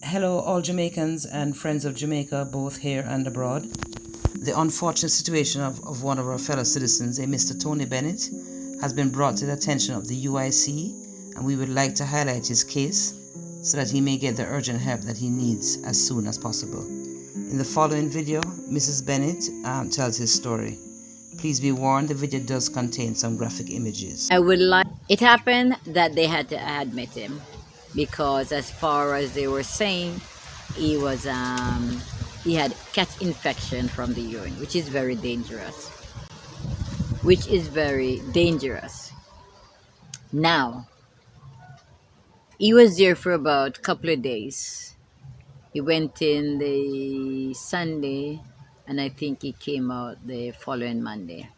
Hello, all Jamaicans and friends of Jamaica, both here and abroad. The unfortunate situation of one of our fellow citizens, a Mr. Tony Bennet, has been brought to the attention of the UIC, and we would like to highlight his case so that he may get the urgent help that he needs as soon as possible. In the following video, Mrs. Bennet tells his story. Please be warned, the video does contain some graphic images. It happened that they had to admit him because, as far as they were saying, he was he had catch infection from the urine, which is very dangerous. Now, he was there for about a couple of days. He went in the Sunday, and I think he came out the following Monday.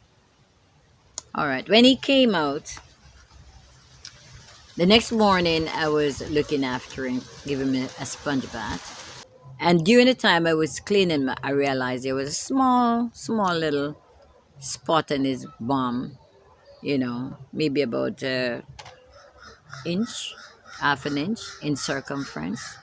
All right, when he came out, the next morning I was looking after him, giving him a sponge bath. And during the time I was cleaning, I realized there was a small little spot on his bum, maybe about inch, half an inch in circumference.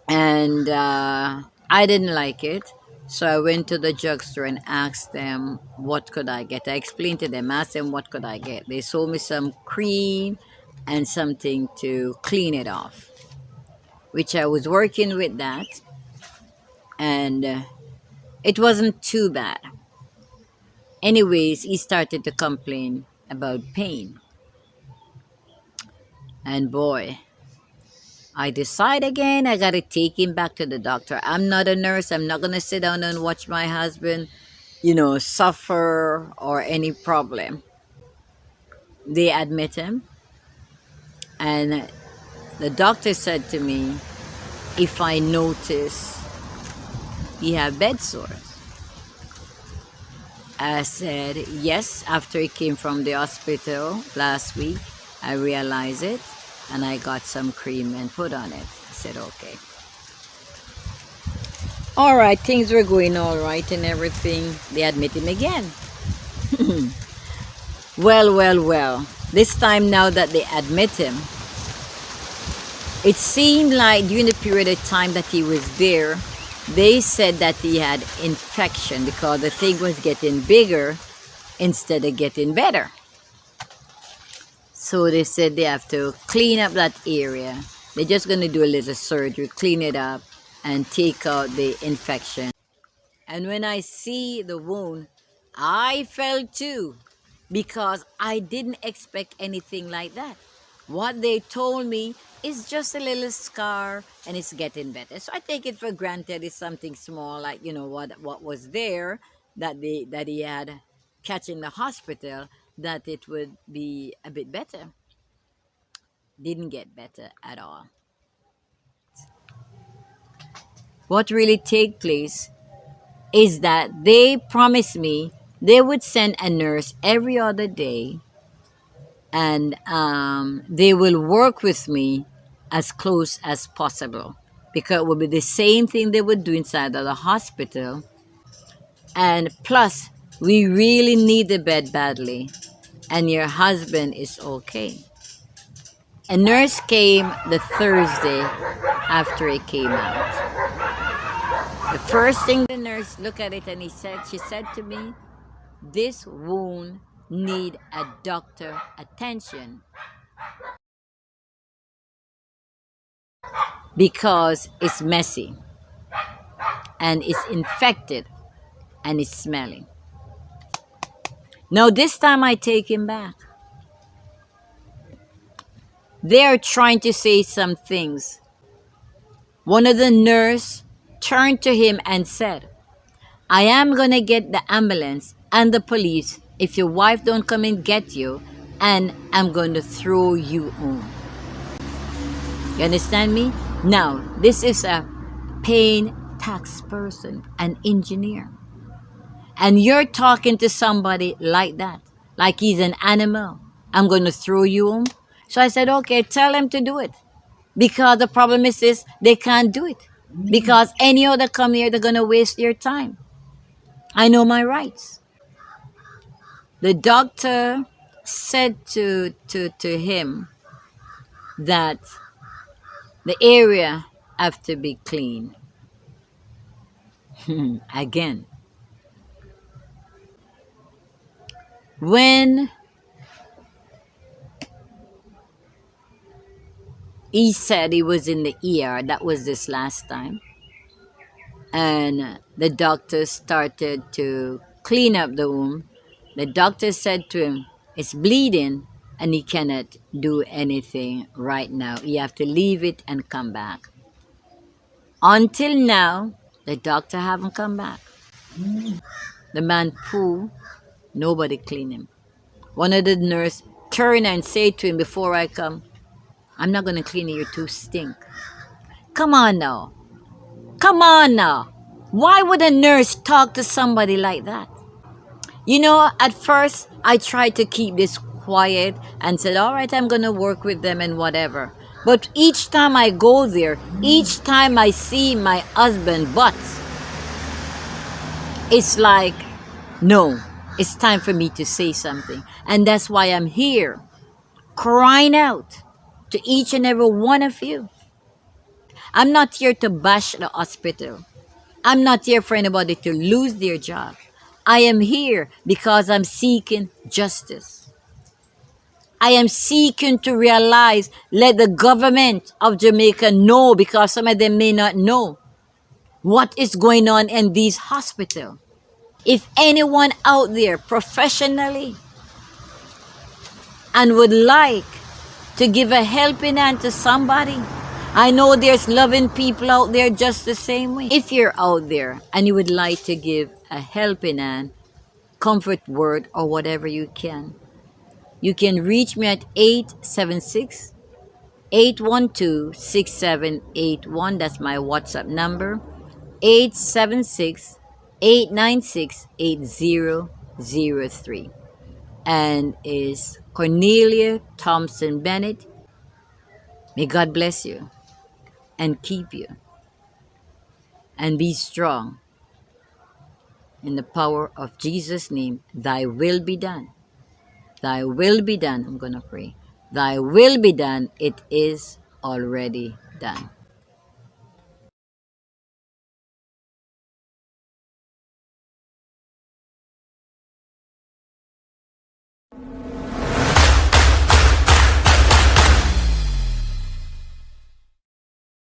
And I didn't like it. So I went to the drugstore and asked them what could I get. I explained to them, asked them what could I get. They sold me some cream and something to clean it off, which I was working with that, and it wasn't too bad. Anyways, he started to complain about pain. And boy, I decide again, I gotta take him back to the doctor. I'm not a nurse. I'm not gonna sit down and watch my husband, suffer or any problem. They admit him, and the doctor said to me, if I notice he have bed sores. I said, yes, after he came from the hospital last week, I realized it, and I got some cream and put on it. I said, okay. All right, things were going all right and everything. They admit him again. Well. This time now that they admit him, it seemed like during the period of time that he was there, they said that he had infection because the thing was getting bigger instead of getting better. So they said they have to clean up that area. They're just going to do a little surgery, clean it up, and take out the infection. And when I see the wound, I fell too, because I didn't expect anything like that. What they told me is just a little scar and it's getting better. So I take it for granted it's something small, like what was there that he had catch in the hospital, that it would be a bit better. Didn't get better at all. What really take place is that they promised me they would send a nurse every other day, and they will work with me as close as possible, because it will be the same thing they would do inside of the hospital. And plus, we really need the bed badly, and your husband is okay. A nurse came the Thursday after he came out. The first thing, the nurse looked at it and she said to me, this wound need a doctor attention because it's messy and it's infected and it's smelly. Now this time I take him back. They're trying to say some things. One of the nurse turned to him and said, I am going to get the ambulance and the police if your wife don't come and get you, and I'm going to throw you home. You understand me? Now, this is a paying tax person, an engineer. And you're talking to somebody like that, like he's an animal. I'm going to throw you home. So I said, okay, tell them to do it. Because the problem is this, they can't do it. Because any other come here, they're going to waste your time. I know my rights. The doctor said to him that The area have to be clean. Again, when he said he was in the ER, that was this last time, and the doctor started to clean up the wound. The doctor said to him, it's bleeding and he cannot do anything right now. You have to leave it and come back. Until now, the doctor haven't come back. The man poo, nobody clean him. One of the nurse turned and said to him, before I come, I'm not going to clean you, you're too stink. Come on now. Come on now. Why would a nurse talk to somebody like that? You know, at first, I tried to keep this quiet and said, all right, I'm going to work with them and whatever. But each time I go there, each time I see my husband butts, it's like, no, it's time for me to say something. And that's why I'm here, crying out to each and every one of you. I'm not here to bash the hospital. I'm not here for anybody to lose their job. I am here because I'm seeking justice. I am seeking to realize, let the government of Jamaica know, because some of them may not know what is going on in these hospitals. If anyone out there professionally and would like to give a helping hand to somebody, I know there's loving people out there just the same way. If you're out there and you would like to give a helping hand, comfort word, or whatever you can reach me at 876-812-6781. That's my WhatsApp number. 876-896-8003. And is Cornelia Thompson Bennet. May God bless you and keep you, and be strong in the power of Jesus' name. Thy will be done. Thy will be done. I'm going to pray. Thy will be done. It is already done.